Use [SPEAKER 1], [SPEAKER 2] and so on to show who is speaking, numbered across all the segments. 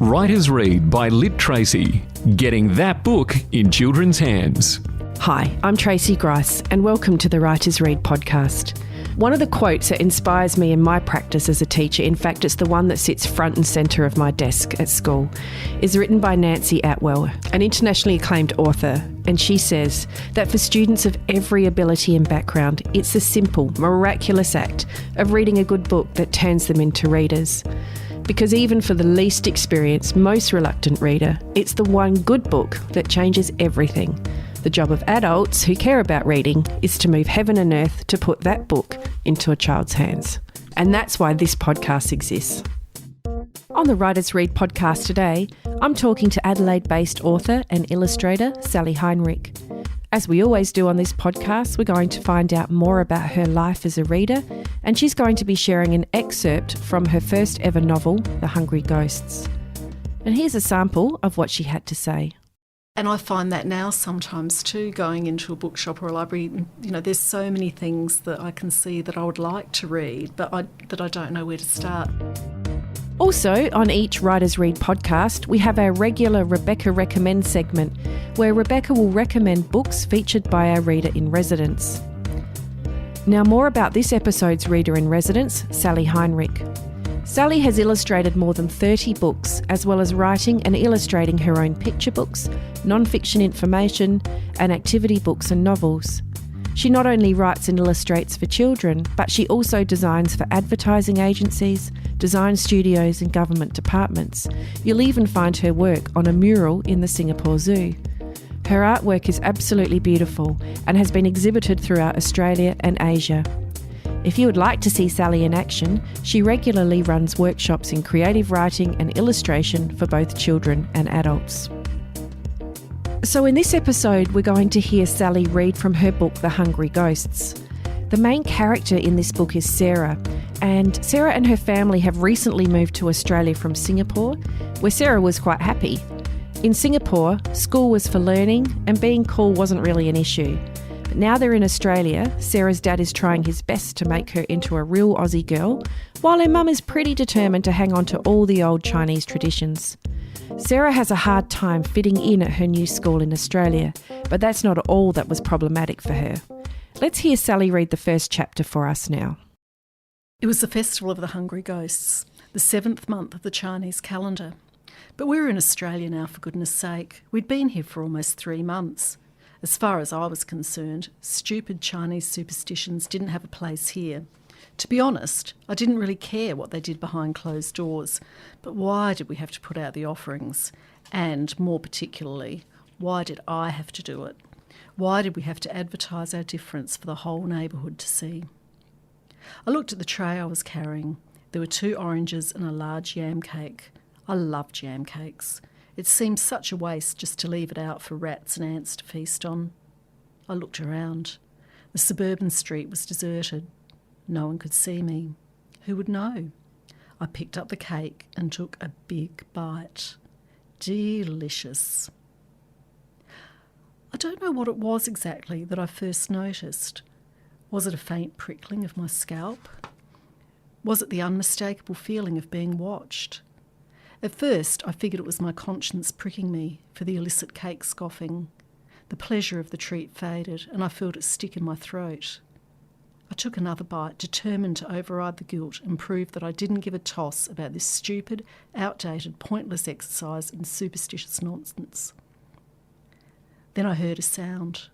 [SPEAKER 1] Writer's Read by LiTracey. Getting that book in children's hands.
[SPEAKER 2] Hi, I'm Tracey Grice and welcome to the Writer's Read podcast. One of the quotes that inspires me in my practice as a teacher, in fact it's the one that sits front and centre of my desk at school, is written by Nancy Atwell, an internationally acclaimed author, and she says that for students of every ability and background, it's the simple, miraculous act of reading a good book that turns them into readers. Because even for the least experienced, most reluctant reader, it's the one good book that changes everything. The job of adults who care about reading is to move heaven and earth to put that book into a child's hands. And that's why this podcast exists. On the Writer's Read podcast today, I'm talking to Adelaide-based author and illustrator Sally Heinrich. As we always do on this podcast, we're going to find out more about her life as a reader, and she's going to be sharing an excerpt from her first ever novel, The Hungry Ghosts. And here's a sample of what she had to say.
[SPEAKER 3] And I find that now sometimes too, going into a bookshop or a library, there's so many things that I can see that I would like to read, but I don't know where to start.
[SPEAKER 2] Also, on each Writer's Read podcast, we have our regular Rebecca Recommends segment, where Rebecca will recommend books featured by our reader in residence. Now, more about this episode's reader in residence, Sally Heinrich. Sally has illustrated more than 30 books, as well as writing and illustrating her own picture books, non-fiction information, and activity books and novels. She not only writes and illustrates for children, but she also designs for advertising agencies, design studios and government departments. You'll even find her work on a mural in the Singapore Zoo. Her artwork is absolutely beautiful and has been exhibited throughout Australia and Asia. If you would like to see Sally in action, she regularly runs workshops in creative writing and illustration for both children and adults. So in this episode, we're going to hear Sally read from her book, The Hungry Ghosts. The main character in this book is Sarah, and Sarah and her family have recently moved to Australia from Singapore, where Sarah was quite happy. In Singapore, school was for learning and being cool wasn't really an issue. But now they're in Australia, Sarah's dad is trying his best to make her into a real Aussie girl, while her mum is pretty determined to hang on to all the old Chinese traditions. Sarah has a hard time fitting in at her new school in Australia, but that's not all that was problematic for her. Let's hear Sally read the first chapter for us now.
[SPEAKER 3] It was the Festival of the Hungry Ghosts, the 7th month of the Chinese calendar. But we were in Australia now, for goodness sake. We'd been here for almost 3 months. As far as I was concerned, stupid Chinese superstitions didn't have a place here. To be honest, I didn't really care what they did behind closed doors, but why did we have to put out the offerings? And, more particularly, why did I have to do it? Why did we have to advertise our difference for the whole neighbourhood to see? I looked at the tray I was carrying. There were 2 oranges and a large yam cake. I love jam cakes. It seemed such a waste just to leave it out for rats and ants to feast on. I looked around. The suburban street was deserted. No one could see me. Who would know? I picked up the cake and took a big bite. Delicious. I don't know what it was exactly that I first noticed. Was it a faint prickling of my scalp? Was it the unmistakable feeling of being watched? At first, I figured it was my conscience pricking me for the illicit cake scoffing. The pleasure of the treat faded, and I felt it stick in my throat. I took another bite, determined to override the guilt and prove that I didn't give a toss about this stupid, outdated, pointless exercise in superstitious nonsense. Then I heard a sound.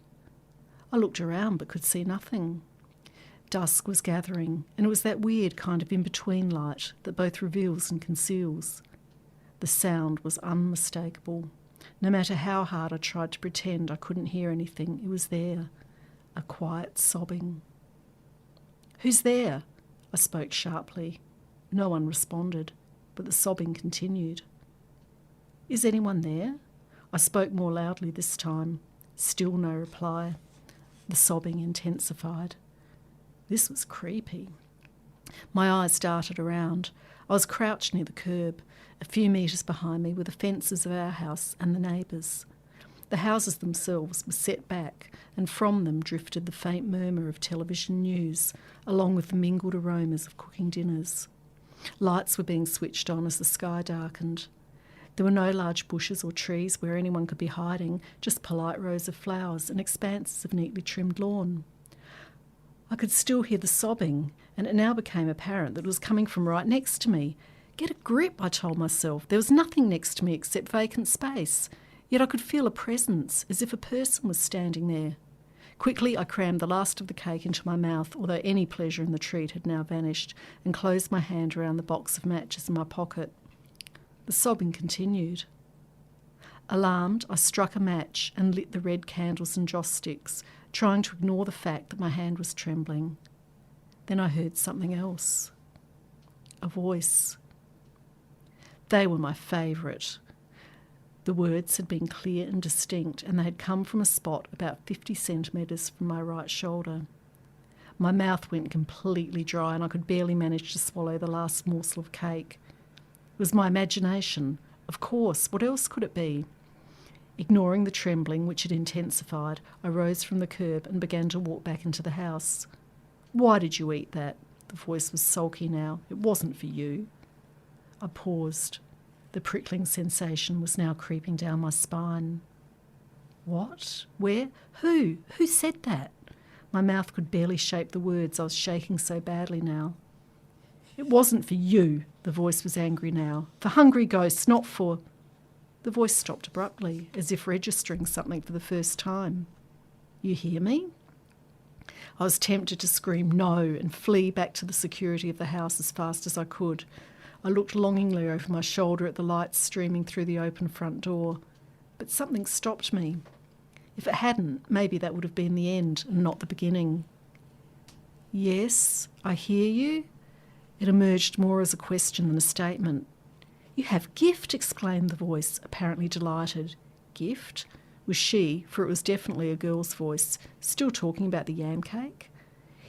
[SPEAKER 3] I looked around but could see nothing. Dusk was gathering, and it was that weird kind of in-between light that both reveals and conceals. The sound was unmistakable. No matter how hard I tried to pretend I couldn't hear anything, it was there, a quiet sobbing. "Who's there?" I spoke sharply. No one responded, but the sobbing continued. "Is anyone there?" I spoke more loudly this time. Still no reply. The sobbing intensified. This was creepy. My eyes darted around. I was crouched near the curb. A few metres behind me were the fences of our house and the neighbours'. The houses themselves were set back, and from them drifted the faint murmur of television news, along with the mingled aromas of cooking dinners. Lights were being switched on as the sky darkened. There were no large bushes or trees where anyone could be hiding, just polite rows of flowers and expanses of neatly trimmed lawn. I could still hear the sobbing, and it now became apparent that it was coming from right next to me. Get a grip, I told myself. There was nothing next to me except vacant space, yet I could feel a presence, as if a person was standing there. Quickly I crammed the last of the cake into my mouth, although any pleasure in the treat had now vanished, and closed my hand around the box of matches in my pocket. The sobbing continued. Alarmed, I struck a match and lit the red candles and joss sticks, trying to ignore the fact that my hand was trembling. Then I heard something else. A voice. They were my favourite. The words had been clear and distinct, and they had come from a spot about 50 centimetres from my right shoulder. My mouth went completely dry and I could barely manage to swallow the last morsel of cake. It was my imagination. Of course, what else could it be? Ignoring the trembling, which had intensified, I rose from the curb and began to walk back into the house. Why did you eat that? The voice was sulky now. It wasn't for you. I paused. The prickling sensation was now creeping down my spine. What? Where? Who? Who said that? My mouth could barely shape the words. I was shaking so badly now. It wasn't for you. The voice was angry now. For hungry ghosts, not for... The voice stopped abruptly, as if registering something for the first time. You hear me? I was tempted to scream no and flee back to the security of the house as fast as I could. I looked longingly over my shoulder at the lights streaming through the open front door. But something stopped me. If it hadn't, maybe that would have been the end and not the beginning. Yes, I hear you. It emerged more as a question than a statement. You have gift, exclaimed the voice, apparently delighted. Gift? Was she, for it was definitely a girl's voice, still talking about the yam cake?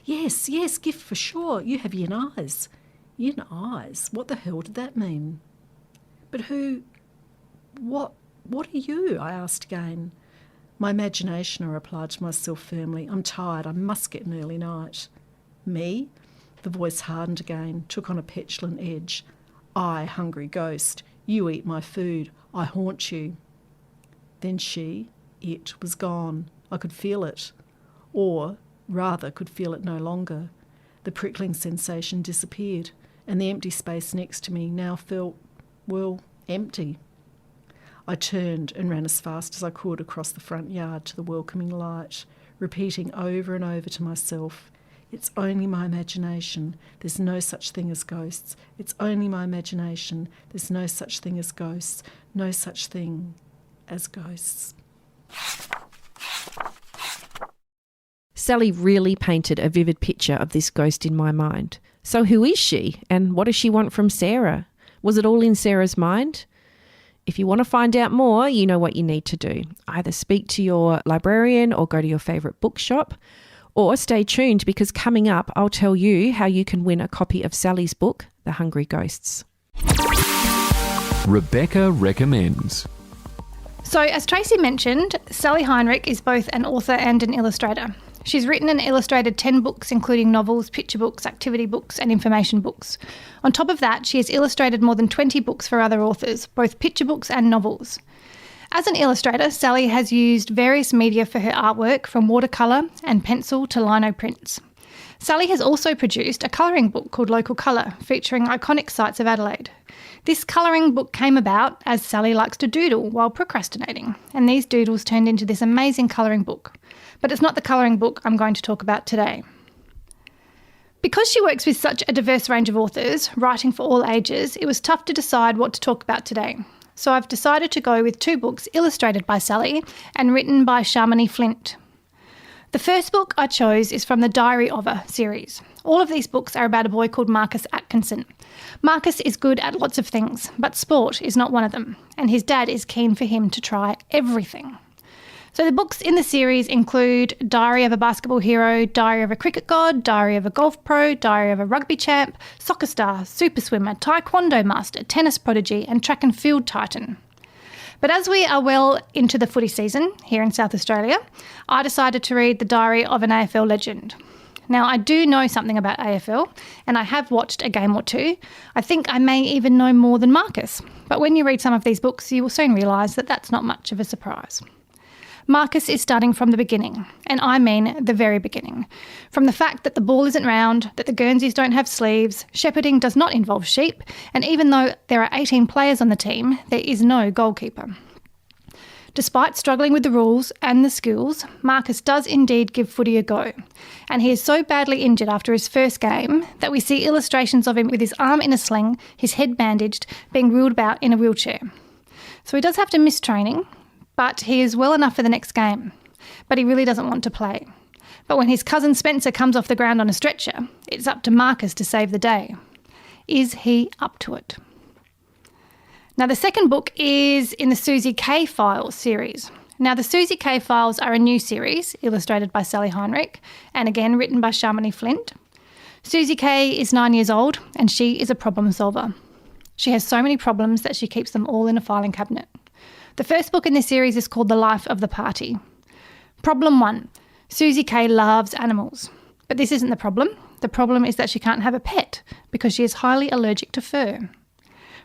[SPEAKER 3] Yes, gift for sure. You have yin eyes. Yin eyes? What the hell did that mean? But who... What are you? I asked again. My imagination, I replied to myself firmly. I'm tired. I must get an early night. Me? The voice hardened again, took on a petulant edge. I, hungry ghost, you eat my food, I haunt you. Then it was gone. I could feel it. Or, rather, could feel it no longer. The prickling sensation disappeared, and the empty space next to me now felt, well, empty. I turned and ran as fast as I could across the front yard to the welcoming light, repeating over and over to myself, it's only my imagination. There's no such thing as ghosts. It's only my imagination. There's no such thing as ghosts. No such thing as ghosts.
[SPEAKER 2] Sally really painted a vivid picture of this ghost in my mind. So who is she, and what does she want from Sarah? Was it all in Sarah's mind? If you want to find out more, you know what you need to do. Either speak to your librarian or go to your favourite bookshop. Or stay tuned, because coming up I'll tell you how you can win a copy of Sally's book, The Hungry Ghosts.
[SPEAKER 1] Rebecca recommends.
[SPEAKER 4] So, as Tracey mentioned, Sally Heinrich is both an author and an illustrator. She's written and illustrated 10 books, including novels, picture books, activity books and information books. On top of that, she has illustrated more than 20 books for other authors, both picture books and novels. As an illustrator, Sally has used various media for her artwork, from watercolour and pencil to lino prints. Sally has also produced a colouring book called Local Colour, featuring iconic sites of Adelaide. This colouring book came about as Sally likes to doodle while procrastinating, and these doodles turned into this amazing colouring book. But it's not the colouring book I'm going to talk about today. Because she works with such a diverse range of authors, writing for all ages, it was tough to decide what to talk about today. So I've decided to go with 2 books illustrated by Sally and written by Sharmini Flint. The first book I chose is from the Diary of a series. All of these books are about a boy called Marcus Atkinson. Marcus is good at lots of things, but sport is not one of them, and his dad is keen for him to try everything. So the books in the series include Diary of a Basketball Hero, Diary of a Cricket God, Diary of a Golf Pro, Diary of a Rugby Champ, Soccer Star, Super Swimmer, Taekwondo Master, Tennis Prodigy and Track and Field Titan. But as we are well into the footy season here in South Australia, I decided to read the Diary of an AFL Legend. Now, I do know something about AFL, and I have watched a game or two. I think I may even know more than Marcus. But when you read some of these books, you will soon realise that that's not much of a surprise. Marcus is starting from the beginning, and I mean the very beginning. From the fact that the ball isn't round, that the Guernseys don't have sleeves, shepherding does not involve sheep, and even though there are 18 players on the team, there is no goalkeeper. Despite struggling with the rules and the skills, Marcus does indeed give footy a go, and he is so badly injured after his first game that we see illustrations of him with his arm in a sling, his head bandaged, being wheeled about in a wheelchair. So he does have to miss training, but he is well enough for the next game. But he really doesn't want to play. But when his cousin Spencer comes off the ground on a stretcher, it's up to Marcus to save the day. Is he up to it? Now, the second book is in the Susie K Files series. Now, the Susie K Files are a new series, illustrated by Sally Heinrich, and again written by Sharmini Flint. Susie K is 9 years old, and she is a problem solver. She has so many problems that she keeps them all in a filing cabinet. The first book in this series is called The Life of the Party. Problem 1. Susie K loves animals. But this isn't the problem. The problem is that she can't have a pet because she is highly allergic to fur.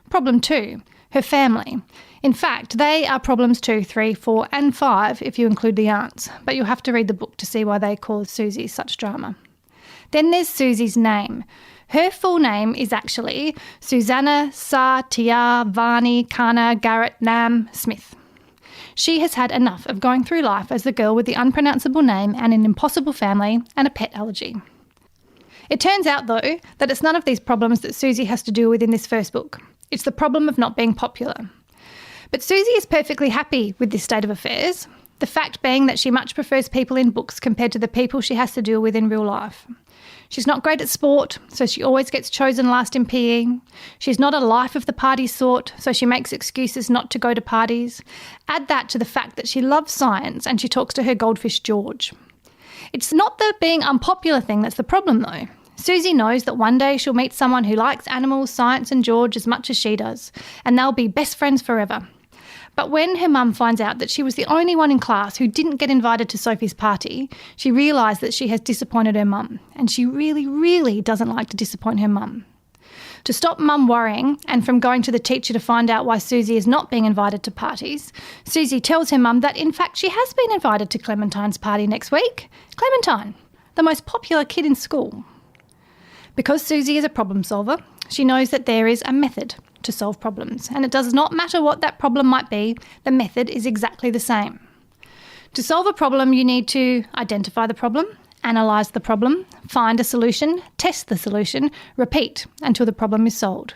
[SPEAKER 4] Problem 2. Her family. In fact, they are problems 2, 3, 4 and 5 if you include the aunts, but you'll have to read the book to see why they cause Susie such drama. Then there's Susie's name. Her full name is actually Susanna Sa Tia Varney Kana Garrett Nam Smith. She has had enough of going through life as the girl with the unpronounceable name and an impossible family and a pet allergy. It turns out, though, that it's none of these problems that Susie has to deal with in this first book. It's the problem of not being popular. But Susie is perfectly happy with this state of affairs, the fact being that she much prefers people in books compared to the people she has to deal with in real life. She's not great at sport, so she always gets chosen last in PE. She's not a life of the party sort, so she makes excuses not to go to parties. Add that to the fact that she loves science and she talks to her goldfish George. It's not the being unpopular thing that's the problem, though. Susie knows that one day she'll meet someone who likes animals, science and George as much as she does, and they'll be best friends forever. But when her mum finds out that she was the only one in class who didn't get invited to Sophie's party, she realised that she has disappointed her mum, and she really, really doesn't like to disappoint her mum. To stop mum worrying and from going to the teacher to find out why Susie is not being invited to parties, Susie tells her mum that in fact she has been invited to Clementine's party next week. Clementine, the most popular kid in school. Because Susie is a problem solver, she knows that there is a method to solve problems, and it does not matter what that problem might be, the method is exactly the same. To solve a problem, you need to identify the problem, analyse the problem, find a solution, test the solution, repeat until the problem is solved.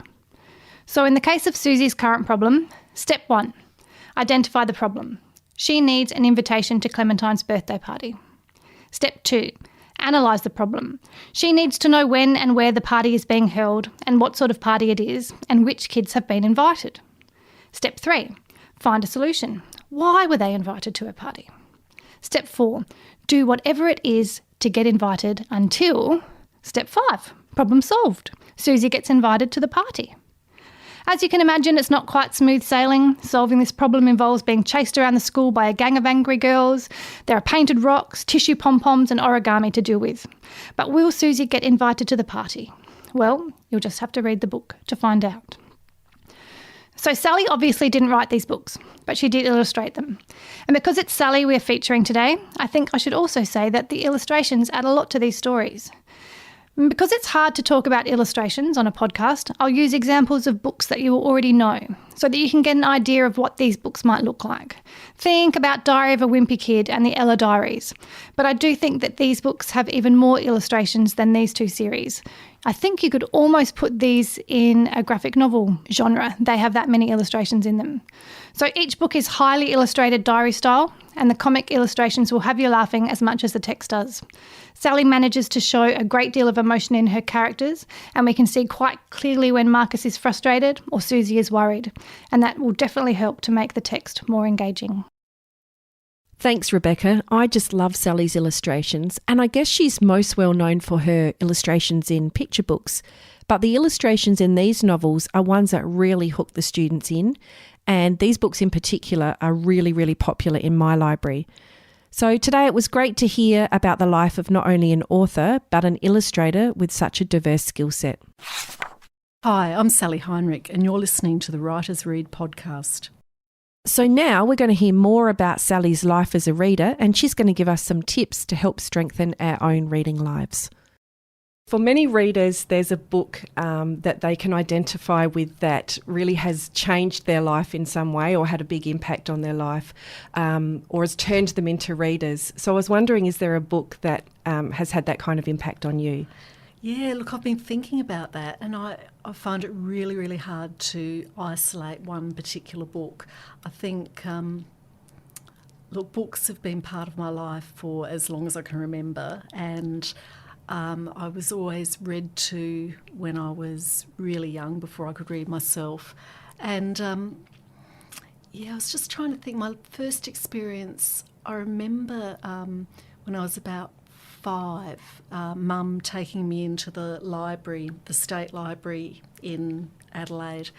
[SPEAKER 4] So in the case of Susie's current problem, step 1, identify the problem. She needs an invitation to Clementine's birthday party. Step 2, analyse the problem. She needs to know when and where the party is being held and what sort of party it is and which kids have been invited. Step 3, find a solution. Why were they invited to a party? Step 4, do whatever it is to get invited until step 5, problem solved. Susie gets invited to the party. As you can imagine, it's not quite smooth sailing. Solving this problem involves being chased around the school by a gang of angry girls. There are painted rocks, tissue pom-poms and origami to deal with. But will Susie get invited to the party? Well, you'll just have to read the book to find out. So Sally obviously didn't write these books, but she did illustrate them. And because it's Sally we're featuring today, I think I should also say that the illustrations add a lot to these stories. Because it's hard to talk about illustrations on a podcast, I'll use examples of books that you will already know so that you can get an idea of what these books might look like. Think about Diary of a Wimpy Kid and the Ella Diaries, but I do think that these books have even more illustrations than these two series. I think you could almost put these in a graphic novel genre. They have that many illustrations in them. So each book is highly illustrated diary style, and the comic illustrations will have you laughing as much as the text does. Sally manages to show a great deal of emotion in her characters, and we can see quite clearly when Marcus is frustrated or Susie is worried, and that will definitely help to make the text more engaging.
[SPEAKER 2] Thanks, Rebecca. I just love Sally's illustrations, and I guess she's most well known for her illustrations in picture books. But the illustrations in these novels are ones that really hook the students in, and these books in particular are really, really popular in my library. So today it was great to hear about the life of not only an author, but an illustrator with such a diverse skill set.
[SPEAKER 3] Hi, I'm Sally Heinrich, and you're listening to the Writers Read podcast.
[SPEAKER 2] So now we're going to hear more about Sally's life as a reader, and she's going to give us some tips to help strengthen our own reading lives. For many readers, there's a book that they can identify with that really has changed their life in some way or had a big impact on their life or has turned them into readers. So I was wondering, is there a book that has had that kind of impact on you?
[SPEAKER 3] Yeah, look, I've been thinking about that, and I find it really, really hard to isolate one particular book. I think, look, books have been part of my life for as long as I can remember, and I was always read to when I was really young, before I could read myself. And, I was just trying to think. My first experience, I remember when I was about 5, Mum taking me into the library, the State Library in Adelaide,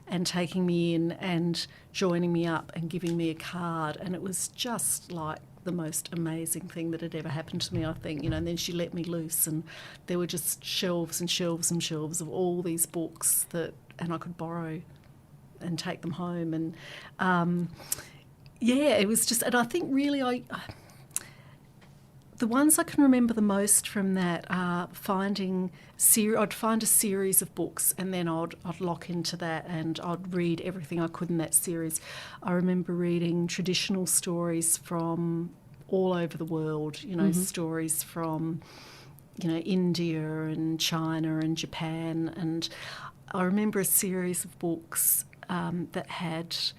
[SPEAKER 3] and taking me in and joining me up and giving me a card. And it was just like the most amazing thing that had ever happened to me, I think, and then she let me loose and there were just shelves and shelves and shelves of all these books and I could borrow and take them home. And it was just, and I think really the ones I can remember the most from that are I'd find a series of books and then I'd lock into that and I'd read everything I could in that series. I remember reading traditional stories from all over the world, stories from, India and China and Japan. And I remember a series of books that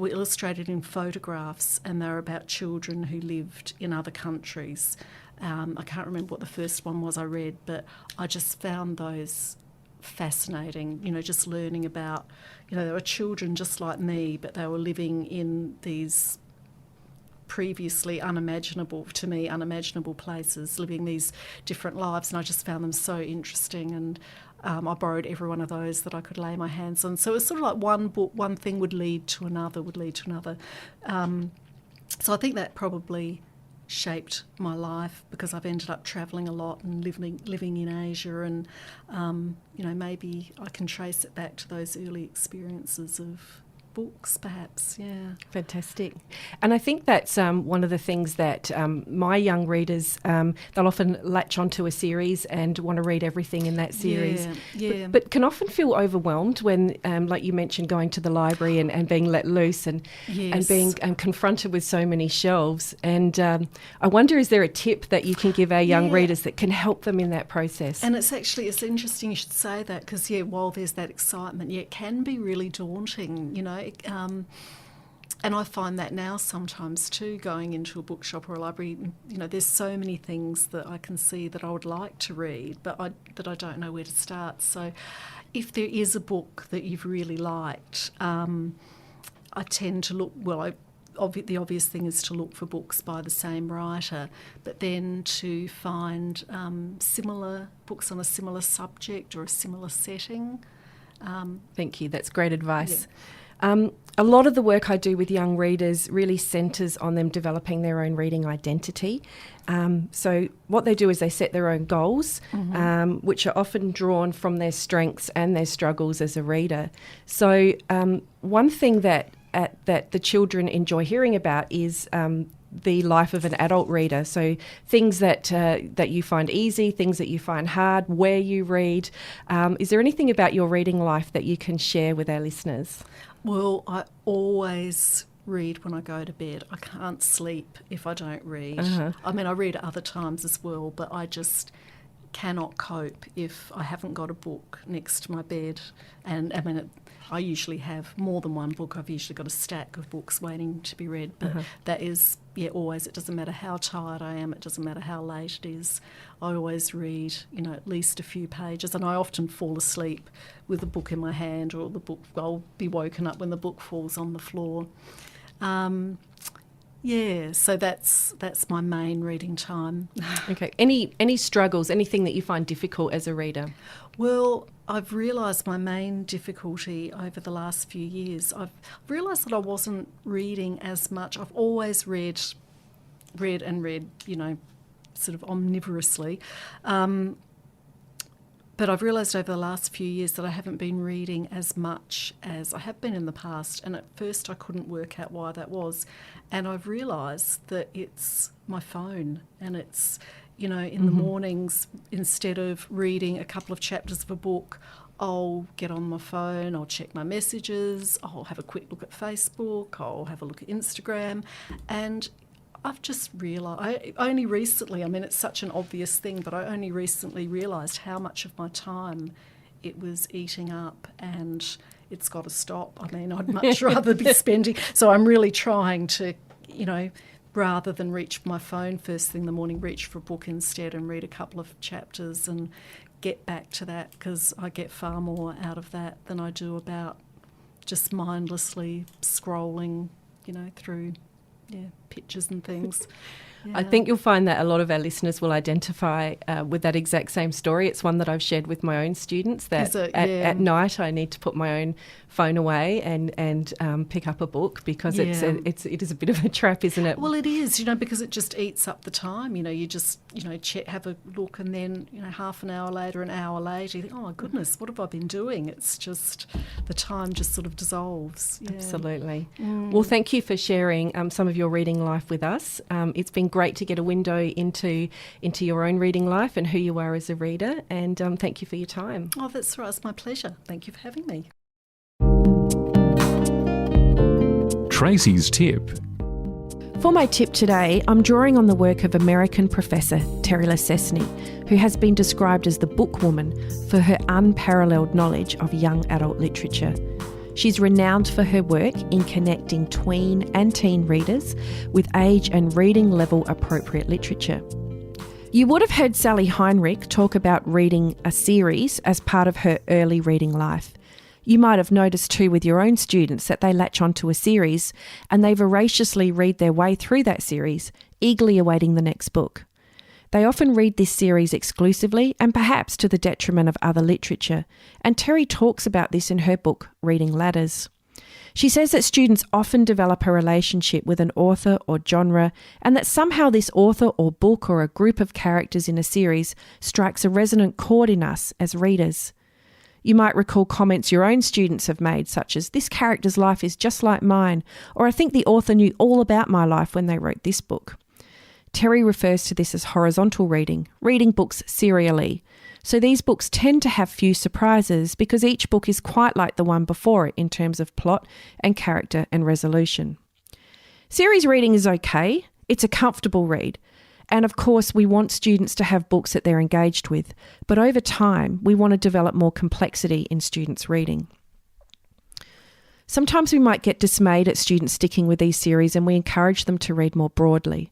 [SPEAKER 3] were illustrated in photographs, and they were about children who lived in other countries. I can't remember what the first one was I read, but I just found those fascinating, just learning about, there were children just like me, but they were living in these previously unimaginable places, living these different lives, and I just found them so interesting. And I borrowed every one of those that I could lay my hands on. So it was sort of like one book, one thing would lead to another. So I think that probably shaped my life, because I've ended up travelling a lot and living in Asia, and maybe I can trace it back to those early experiences of books, perhaps. Yeah.
[SPEAKER 2] Fantastic. And I think that's one of the things that my young readers, they'll often latch onto a series and want to read everything in that series.
[SPEAKER 3] Yeah.
[SPEAKER 2] But can often feel overwhelmed when, like you mentioned, going to the library and being let loose and being confronted with so many shelves. And I wonder, is there a tip that you can give our young readers that can help them in that process?
[SPEAKER 3] And it's interesting you should say that, because, while there's that excitement, it can be really daunting, and I find that now sometimes too, going into a bookshop or a library, there's so many things that I can see that I would like to read, but I don't know where to start. So if there is a book that you've really liked, I tend to look, the obvious thing is to look for books by the same writer, but then to find similar books on a similar subject or a similar setting.
[SPEAKER 2] Thank you. That's great advice. Yeah. A lot of the work I do with young readers really centres on them developing their own reading identity. So what they do is they set their own goals, which are often drawn from their strengths and their struggles as a reader. So one thing that the children enjoy hearing about is the life of an adult reader. So things that you find easy, things that you find hard, where you read. Is there anything about your reading life that you can share with our listeners?
[SPEAKER 3] Well, I always read when I go to bed. I can't sleep if I don't read. I mean, I read at other times as well, but I just cannot cope if I haven't got a book next to my bed. And I mean, I usually have more than one book. I've usually got a stack of books waiting to be read. But that is, always. It doesn't matter how tired I am. It doesn't matter how late it is. I always read, at least a few pages. And I often fall asleep with a book in my hand, or I'll be woken up when the book falls on the floor. So that's my main reading time.
[SPEAKER 2] Okay. Any struggles, anything that you find difficult as a reader?
[SPEAKER 3] Well, I've realised my main difficulty over the last few years, I've realised that I wasn't reading as much. I've always read read, sort of omnivorously. But I've realised over the last few years that I haven't been reading as much as I have been in the past. And at first I couldn't work out why that was. And I've realised that it's my phone, and it's, in the mornings, instead of reading a couple of chapters of a book, I'll get on my phone, I'll check my messages, I'll have a quick look at Facebook, I'll have a look at Instagram. And I've just realised, I only recently, it's such an obvious thing, but I only recently realised how much of my time it was eating up, and it's got to stop. I'd much rather be spending, so I'm really trying to, rather than reach for my phone first thing in the morning, reach for a book instead and read a couple of chapters and get back to that, because I get far more out of that than I do about just mindlessly scrolling, through pictures and things. Yeah.
[SPEAKER 5] I think you'll find that a lot of our listeners will identify with that exact same story. It's one that I've shared with my own students, that at night I need to put my own phone away and pick up a book, because it is a bit of a trap, isn't it?
[SPEAKER 3] Well, it is, because it just eats up the time. You just, have a look, and then, half an hour later, an hour later, you think, oh my goodness, what have I been doing? It's just, the time just sort of dissolves. Yeah.
[SPEAKER 5] Absolutely. Well, thank you for sharing some of your reading life with us. It's been great to get a window into your own reading life and who you are as a reader, and thank you for your time.
[SPEAKER 3] Oh, that's right. It's my pleasure. Thank you for having me.
[SPEAKER 1] Tracey's tip.
[SPEAKER 2] For my tip today, I'm drawing on the work of American professor Terry Lecesny, who has been described as the book woman for her unparalleled knowledge of young adult literature. She's renowned for her work in connecting tween and teen readers with age and reading level appropriate literature. You would have heard Sally Heinrich talk about reading a series as part of her early reading life. You might have noticed too with your own students that they latch onto a series and they voraciously read their way through that series, eagerly awaiting the next book. They often read this series exclusively and perhaps to the detriment of other literature, and Terry talks about this in her book, Reading Ladders. She says that students often develop a relationship with an author or genre, and that somehow this author or book or a group of characters in a series strikes a resonant chord in us as readers. You might recall comments your own students have made, such as, "This character's life is just like mine," or "I think the author knew all about my life when they wrote this book." Terry refers to this as horizontal reading books serially. So these books tend to have few surprises because each book is quite like the one before it in terms of plot and character and resolution. Series reading is okay. It's a comfortable read. And of course, we want students to have books that they're engaged with. But over time, we want to develop more complexity in students' reading. Sometimes we might get dismayed at students sticking with these series, and we encourage them to read more broadly.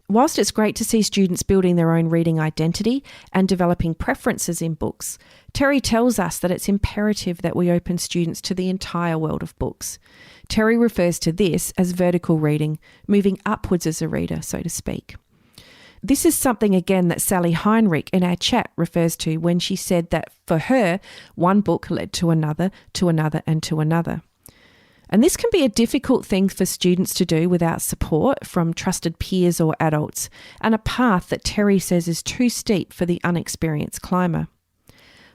[SPEAKER 2] Whilst it's great to see students building their own reading identity and developing preferences in books, Terry tells us that it's imperative that we open students to the entire world of books. Terry refers to this as vertical reading, moving upwards as a reader, so to speak. This is something, again, that Sally Heinrich in our chat refers to when she said that for her, one book led to another, and to another. And this can be a difficult thing for students to do without support from trusted peers or adults, and a path that Terry says is too steep for the unexperienced climber.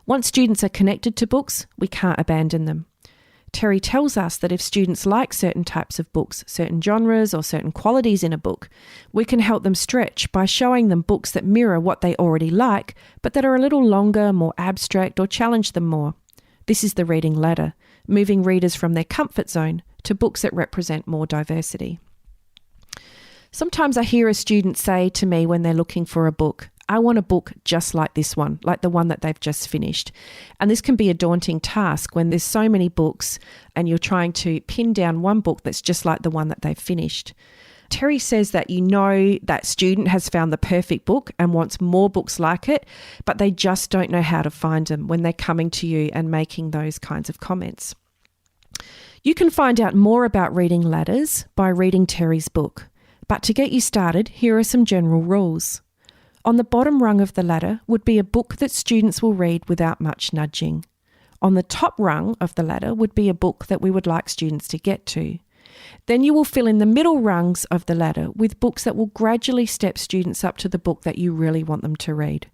[SPEAKER 2] Once students are connected to books, we can't abandon them. Terry tells us that if students like certain types of books, certain genres or certain qualities in a book, we can help them stretch by showing them books that mirror what they already like, but that are a little longer, more abstract, or challenge them more. This is the reading ladder, moving readers from their comfort zone to books that represent more diversity. Sometimes I hear a student say to me when they're looking for a book, "I want a book just like this one, like the one that they've just finished." And this can be a daunting task when there's so many books and you're trying to pin down one book that's just like the one that they've finished. Terry says that you know that student has found the perfect book and wants more books like it, but they just don't know how to find them when they're coming to you and making those kinds of comments. You can find out more about reading ladders by reading Terry's book. But to get you started, here are some general rules. On the bottom rung of the ladder would be a book that students will read without much nudging. On the top rung of the ladder would be a book that we would like students to get to. Then you will fill in the middle rungs of the ladder with books that will gradually step students up to the book that you really want them to read.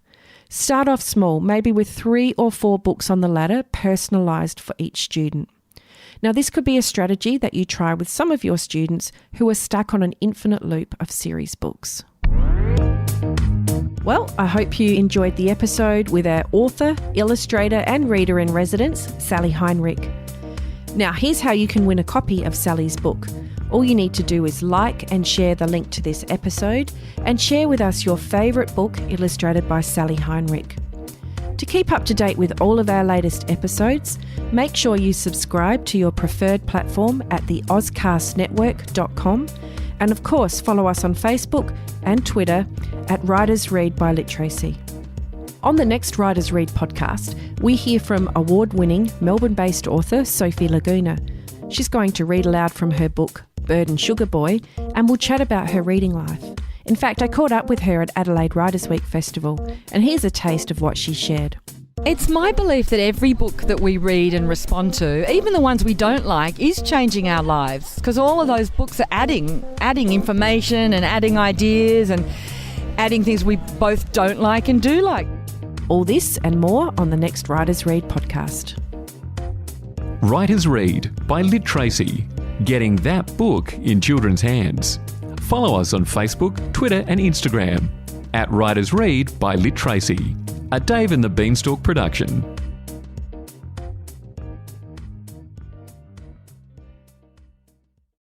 [SPEAKER 2] Start off small, maybe with 3 or 4 books on the ladder, personalised for each student. Now, this could be a strategy that you try with some of your students who are stuck on an infinite loop of series books. Well, I hope you enjoyed the episode with our author, illustrator and reader in residence, Sally Heinrich. Now, here's how you can win a copy of Sally's book. All you need to do is like and share the link to this episode and share with us your favourite book illustrated by Sally Heinrich. To keep up to date with all of our latest episodes, make sure you subscribe to your preferred platform at the ozcastnetwork.com, and of course follow us on Facebook and Twitter at Writers Read by LiTracey. On the next Writers Read podcast, we hear from award-winning Melbourne-based author Sophie Laguna. She's going to read aloud from her book Bird and Sugar Boy, and we'll chat about her reading life. In fact, I caught up with her at Adelaide Writers Week Festival, and here's a taste of what she shared.
[SPEAKER 6] It's my belief that every book that we read and respond to, even the ones we don't like, is changing our lives, because all of those books are adding information and adding ideas and adding things we both don't like and do like.
[SPEAKER 2] All this and more on the next Writers Read podcast.
[SPEAKER 1] Writers Read by LiTracey. Getting that book in children's hands. Follow us on Facebook, Twitter and Instagram at Writers Read by LiTracey, a Dave and the Beanstalk production.